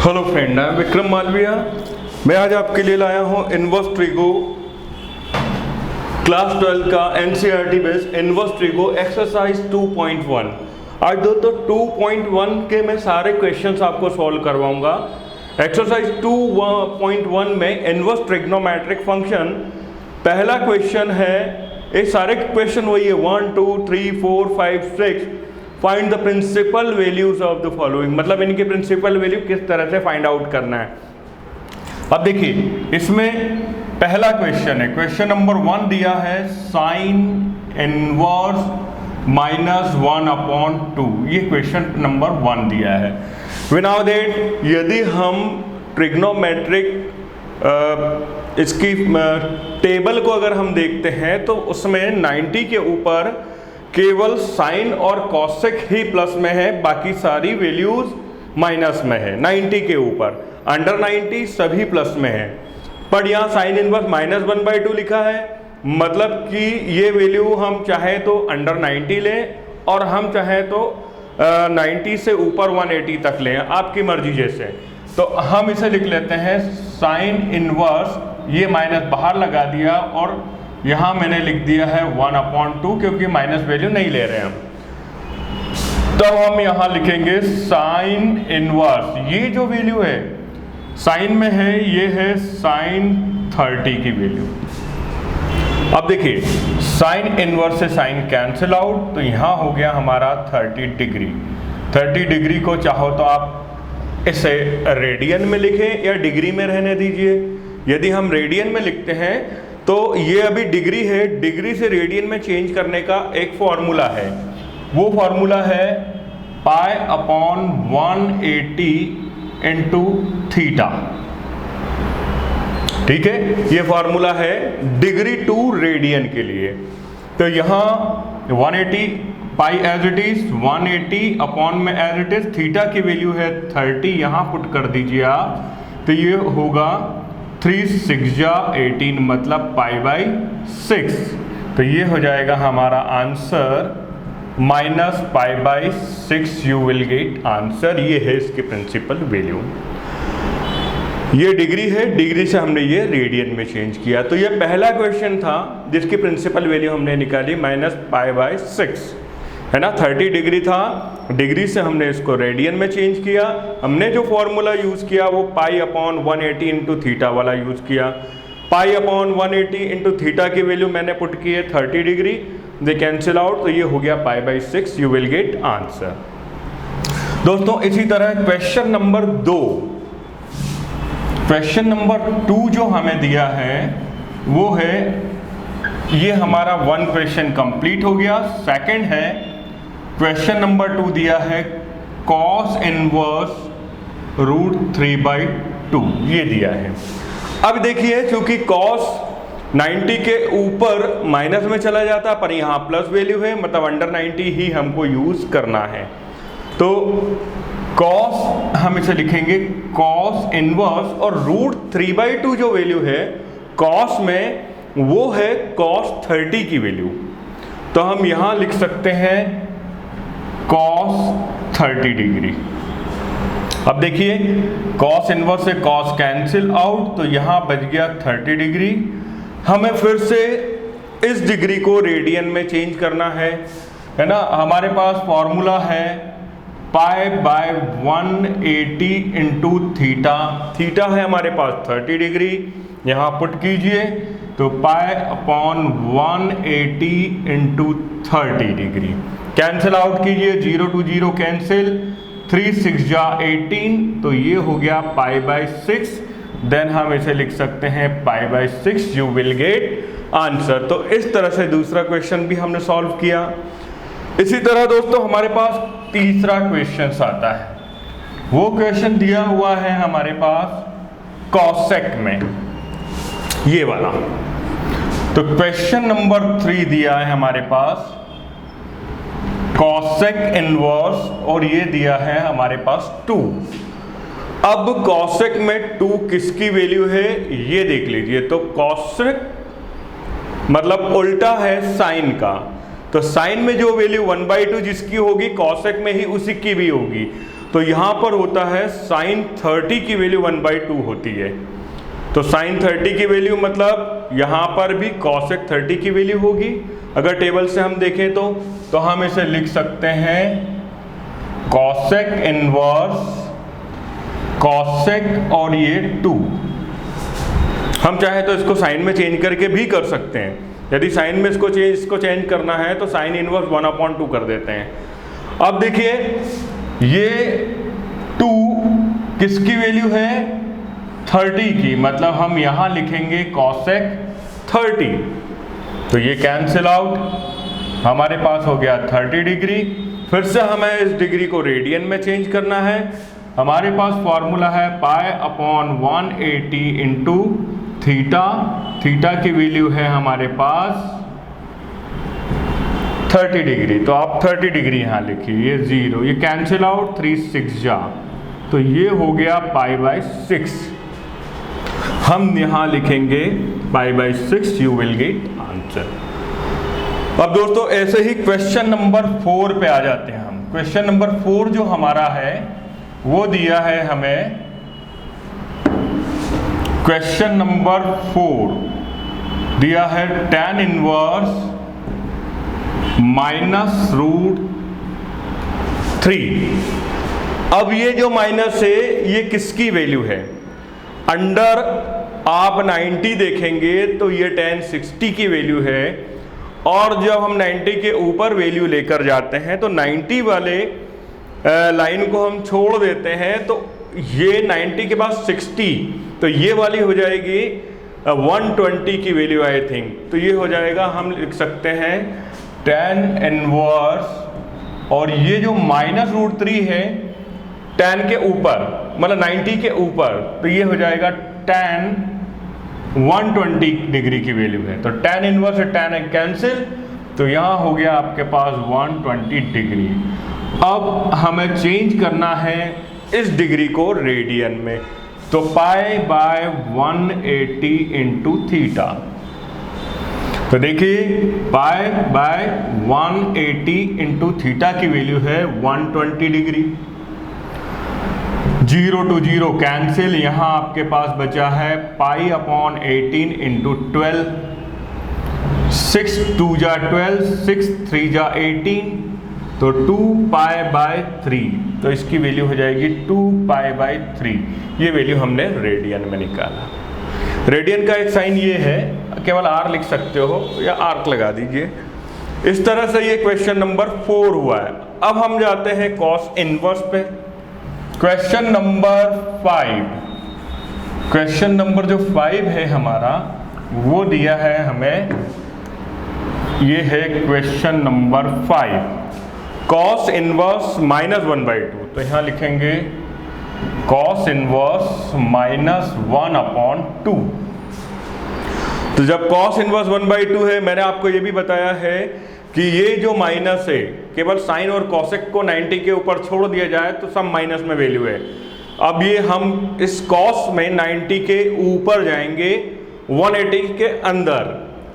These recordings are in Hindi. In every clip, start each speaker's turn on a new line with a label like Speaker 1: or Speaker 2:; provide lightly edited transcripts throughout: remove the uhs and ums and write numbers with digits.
Speaker 1: हेलो फ्रेंड, मैं विक्रम मालविया। मैं आज आपके लिए लाया हूँ इनवर्स ट्रिगो क्लास 12 का NCERT based inverse trigo exercise 2.1। आज दोस्तों 2.1 के मैं सारे क्वेश्चंस आपको सॉल्व करवाऊंगा। एक्सरसाइज 2.1 में इनवर्स ट्रिग्नोमेट्रिक फंक्शन पहला क्वेश्चन है। ये सारे क्वेश्चन वही है 1 2 3 4 5 6। Find the principal values of the following, मतलब इनके प्रिंसिपल वैल्यू किस तरह से फाइंड आउट करना है। अब देखिए इसमें पहला क्वेश्चन है, क्वेश्चन नंबर 1 दिया है साइन इनवर्स -1/2। ये क्वेश्चन नंबर 1 दिया है। विनाउ दैट यदि हम ट्रिग्नोमेट्रिक इसकी टेबल को अगर हम देखते हैं तो उसमें 90 के ऊपर केवल साइन और कॉसेक ही प्लस में है, बाकी सारी वैल्यूज माइनस में है। 90 के ऊपर, अंडर 90 सभी प्लस में है। पर यहाँ साइन इनवर्स -1/2 लिखा है, मतलब कि ये वैल्यू हम चाहे तो अंडर 90 लें और हम चाहे तो 90 से ऊपर 180 तक लें, आपकी मर्जी जैसे। तो हम इसे लिख लेते हैं साइन इनवर्स, ये माइनस बाहर लगा दिया और यहाँ मैंने लिख दिया है 1/2 क्योंकि माइनस वैल्यू नहीं ले रहे हम। तो हम यहाँ लिखेंगे साइन इनवर्स, ये जो वैल्यू है साइन में है, ये है साइन 30 की वैल्यू। अब देखिए साइन इनवर्स से साइन कैंसिल आउट, तो यहाँ हो गया हमारा 30 डिग्री। 30 डिग्री को चाहो तो आप इसे रेडियन में लिखें या डिग्री में रहने दीजिए। यदि हम रेडियन में लिखते हैं तो ये अभी डिग्री है, डिग्री से रेडियन में चेंज करने का एक फॉर्मूला है। वो फॉर्मूला है π/180 इंटू थीटा। ठीक है, ये फॉर्मूला है डिग्री टू रेडियन के लिए। तो यहाँ 180 पाई एज इट इज, 180 अपॉन में एज इट इज, थीटा की वैल्यू है 30, यहाँ पुट कर दीजिए आप। तो ये होगा 3 6 18, मतलब π/6। तो ये हो जाएगा हमारा answer -π/6। You will get answer. ये है इसकी प्रिंसिपल वैल्यू। ये डिग्री है, डिग्री से हमने ये रेडियन में चेंज किया। तो ये पहला क्वेश्चन था जिसकी प्रिंसिपल वैल्यू हमने निकाली -π/6, है ना। 30 डिग्री था, डिग्री से हमने इसको रेडियन में चेंज किया। हमने जो फॉर्मूला यूज़ किया वो π/180 इंटू थीटा वाला यूज़ किया। π/180 इंटू थीटा की वैल्यू मैंने पुट की है 30 डिग्री, दे कैंसिल आउट, तो ये हो गया π/6। You will get answer. दोस्तों इसी तरह क्वेश्चन नंबर 2, क्वेश्चन नंबर 2 जो हमें दिया है वो है, ये हमारा 1 क्वेश्चन कंप्लीट हो गया। सेकंड है क्वेश्चन नंबर 2 दिया है cos इनवर्स √3/2, ये दिया है। अब देखिए चूंकि cos 90 के ऊपर माइनस में चला जाता, पर यहाँ प्लस वैल्यू है, मतलब अंडर 90 ही हमको यूज करना है। तो cos हम इसे लिखेंगे cos इनवर्स, और √3/2 जो वैल्यू है cos में, वो है cos 30 की वैल्यू। तो हम यहां लिख सकते हैं cos 30 डिग्री। अब देखिए cos इनवर्स से cos कैंसिल आउट, तो यहां बच गया 30 डिग्री। हमें फिर से इस डिग्री को रेडियन में चेंज करना है ना। हमारे पास फॉर्मूला है π/180 इंटू थीटा। थीटा है हमारे पास 30 डिग्री, यहाँ पुट कीजिए, तो π/180 इंटू 30 डिग्री। कैंसिल आउट कीजिए, 0 to 0 कैंसिल, 3 6 18, तो ये हो गया π/6। देन हम इसे लिख सकते हैं π/6। You will get answer. तो इस तरह से दूसरा क्वेश्चन भी हमने सॉल्व किया। इसी तरह दोस्तों हमारे पास तीसरा क्वेश्चन आता है। वो क्वेश्चन दिया हुआ है हमारे पास कॉसेक में, ये वाला। तो क्वेश्चन नंबर 3 दिया है हमारे पास कॉसेक इनवर्स, और ये दिया है हमारे पास 2। अब कॉसेक में 2 किसकी वैल्यू है ये देख लीजिए। तो कॉसेक मतलब उल्टा है साइन का, तो साइन में जो वैल्यू 1/2 जिसकी होगी कॉसेक में ही उसी की भी होगी। तो यहाँ पर होता है साइन 30 की वैल्यू 1/2 होती है। तो साइन 30 की वैल्यू मतलब यहाँ पर भी कॉसेक 30 की वैल्यू होगी। अगर टेबल से हम देखें तो हम इसे लिख सकते हैं कॉसेक इनवर्स कॉसेक और ये 2। हम चाहे तो इसको साइन में चेंज करके भी कर सकते हैं। यदि साइन में इसको चेंज करना है तो साइन इनवर्स 1/2 कर देते हैं। अब देखिए ये 2 किसकी वैल्यू है 30 की, मतलब हम यहां लिखेंगे कॉसेक 30। तो ये कैंसिल आउट, हमारे पास हो गया 30 डिग्री। फिर से हमें इस डिग्री को रेडियन में चेंज करना है। हमारे पास फॉर्मूला है π/180 इंटू थीटा। थीटा की वैल्यू है हमारे पास 30 डिग्री। तो आप 30 डिग्री यहाँ लिखिए, ये 0, ये कैंसिल आउट, 3 6 जा, तो ये हो गया π/6। हम यहाँ लिखेंगे π/6, यू विल गेट आंसर। अब दोस्तों ऐसे ही क्वेश्चन नंबर 4 पे आ जाते हैं हम। क्वेश्चन नंबर 4 जो हमारा है वो दिया है हमें, क्वेश्चन नंबर 4 दिया है tan इनवर्स -√3। अब ये जो माइनस है ये किसकी वैल्यू है? अंडर आप 90 देखेंगे तो ये tan 60 की वैल्यू है, और जब हम 90 के ऊपर वैल्यू लेकर जाते हैं तो 90 वाले लाइन को हम छोड़ देते हैं, तो ये 90 के बाद 60, तो ये वाली हो जाएगी 120 की वैल्यू आई थिंक। तो ये हो जाएगा, हम लिख सकते हैं tan इनवर्स, और ये जो -√3 है tan के ऊपर, मतलब 90 के ऊपर, तो ये हो जाएगा tan 120 डिग्री की वैल्यू है। तो tan इनवर्स से tan कैंसिल, तो यहाँ हो गया आपके पास 120 डिग्री। अब हमें चेंज करना है इस डिग्री को रेडियन में, तो π/180 इंटू थीटा। तो देखिए π/180 इंटू थीटा की वैल्यू है 120 डिग्री। 0 to 0 कैंसिल, यहाँ आपके पास बचा है π/18 इंटू 12। 6 2 जा 12, 6 3 जा 18, तो 2π/3। तो इसकी वैल्यू हो जाएगी 2π/3। ये वैल्यू हमने रेडियन में निकाला। रेडियन का एक साइन ये है, केवल r लिख सकते हो या आर्क लगा दीजिए। इस तरह से ये क्वेश्चन नंबर 4 हुआ है। अब हम जाते हैं कॉस इनवर्स पे। क्वेश्चन नंबर 5, क्वेश्चन नंबर जो 5 है हमारा, वो दिया है हमें, ये है क्वेश्चन नंबर 5, कॉस इनवर्स -1/2। तो यहाँ लिखेंगे कॉस इनवर्स -1/2। तो जब कॉस इनवर्स 1/2 है, मैंने आपको ये भी बताया है कि ये जो माइनस है, केवल साइन और कॉसेक को 90 के ऊपर छोड़ दिया जाए तो सब माइनस में वैल्यू है। अब ये हम इस कॉस में 90 के ऊपर जाएंगे 180 के अंदर,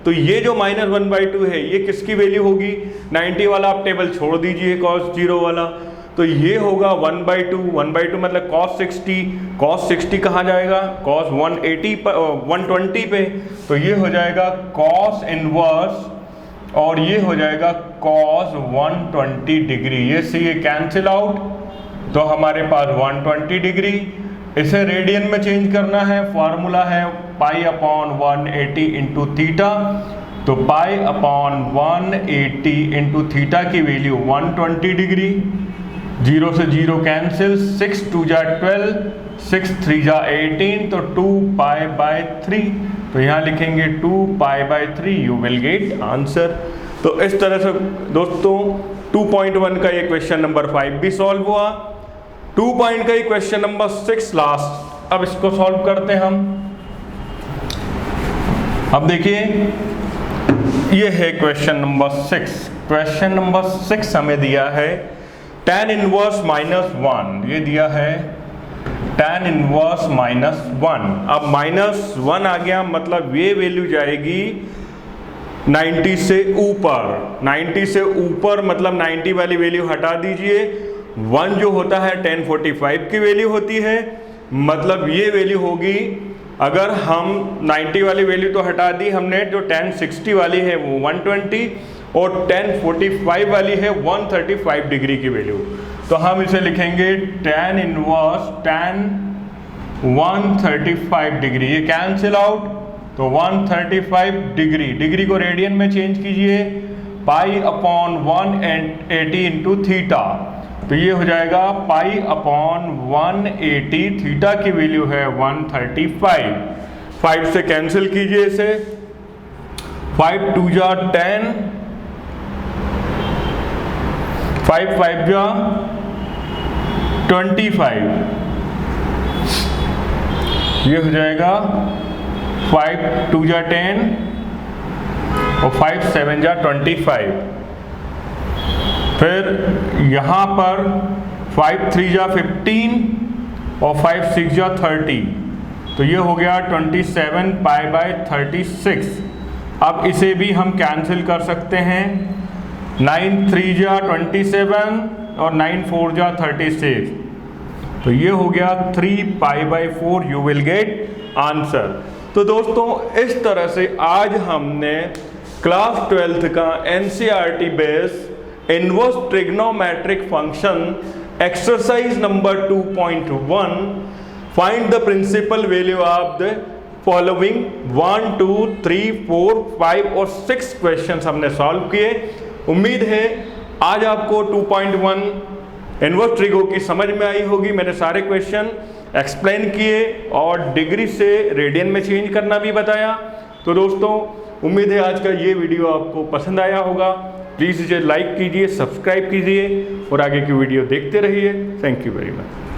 Speaker 1: तो ये जो -1/2 है ये किसकी वैल्यू होगी? 90 वाला आप टेबल छोड़ दीजिए, cos 0 वाला, तो ये होगा 1/2। 1/2 मतलब cos 60। cos 60 कहाँ जाएगा? cos 180 पर 120 पे, तो ये हो जाएगा cos इनवर्स, और ये हो जाएगा cos 120 डिग्री। ये से ये कैंसिल आउट, तो हमारे पास 120 डिग्री। इसे रेडियन में चेंज करना है, फॉर्मूला है π/180 इंटू थीटा। तो π/180 इंटू थीटा की वैल्यू 120 डिग्री। 0 से 0 कैंसिल, 6 2 जा 12, 6 3 जा 18, तो 2π/3। तो यहाँ लिखेंगे 2π/3, यू विल गेट आंसर। तो इस तरह से दोस्तों 2.1 का ये क्वेश्चन नंबर 5 भी सॉल्व हुआ। 2 पॉइंट का ये क्वेश्चन नंबर 6 लास्ट। अब इसको सॉल्व करते हैं हम। अब देखिए ये है क्वेश्चन नंबर 6। क्वेश्चन नंबर 6 हमें दिया है tan इनवर्स -1, ये दिया है tan इनवर्स -1। अब -1 आ गया, मतलब ये वैल्यू जाएगी 90 से ऊपर, 90 से ऊपर मतलब 90 वाली वैल्यू हटा दीजिए। 1 जो होता है 1045 की वैल्यू होती है, मतलब ये वैल्यू होगी, अगर हम 90 वाली वैल्यू तो हटा दी हमने, जो 1060 वाली है वो 120 और 1045 वाली है 135 डिग्री की वैल्यू। तो हम इसे लिखेंगे tan इनवर्स tan 135 डिग्री, ये कैंसिल आउट, तो 135 डिग्री, डिग्री को रेडियन में चेंज कीजिए, पाई अपॉन 180 इंटू थीटा, तो ये हो जाएगा पाई अपॉन 180, थीटा की वैल्यू है 135, 5 से कैंसिल कीजिए इसे, 5 2 जा 10, 5 5 जा 25, ये हो जाएगा 5 2 जा 10 और 5 7 जा 25। फिर यहाँ पर 5 3 जा 15 और 5 6 जा 30, तो ये हो गया 27 पाई बाय 36। अब इसे भी हम कैंसिल कर सकते हैं, 9 3 जा 27 और 9 4 जा 36, तो ये हो गया 3 pi by 4, you will get answer. तो दोस्तों इस तरह से आज हमने क्लास 12th का NCERT based inverse trigonometric function exercise number 2.1 find the principal value of the following 1 2 3 4 5 और 6 क्वेश्चंस हमने सॉल्व किए। उम्मीद है आज आपको 2.1 इनवर्स ट्रिगो की समझ में आई होगी। मैंने सारे क्वेश्चन एक्सप्लेन किए और डिग्री से रेडियन में चेंज करना भी बताया। तो दोस्तों उम्मीद है आज का ये वीडियो आपको पसंद आया होगा। प्लीज़ इसे लाइक कीजिए, सब्सक्राइब कीजिए और आगे की वीडियो देखते रहिए। Thank you very much.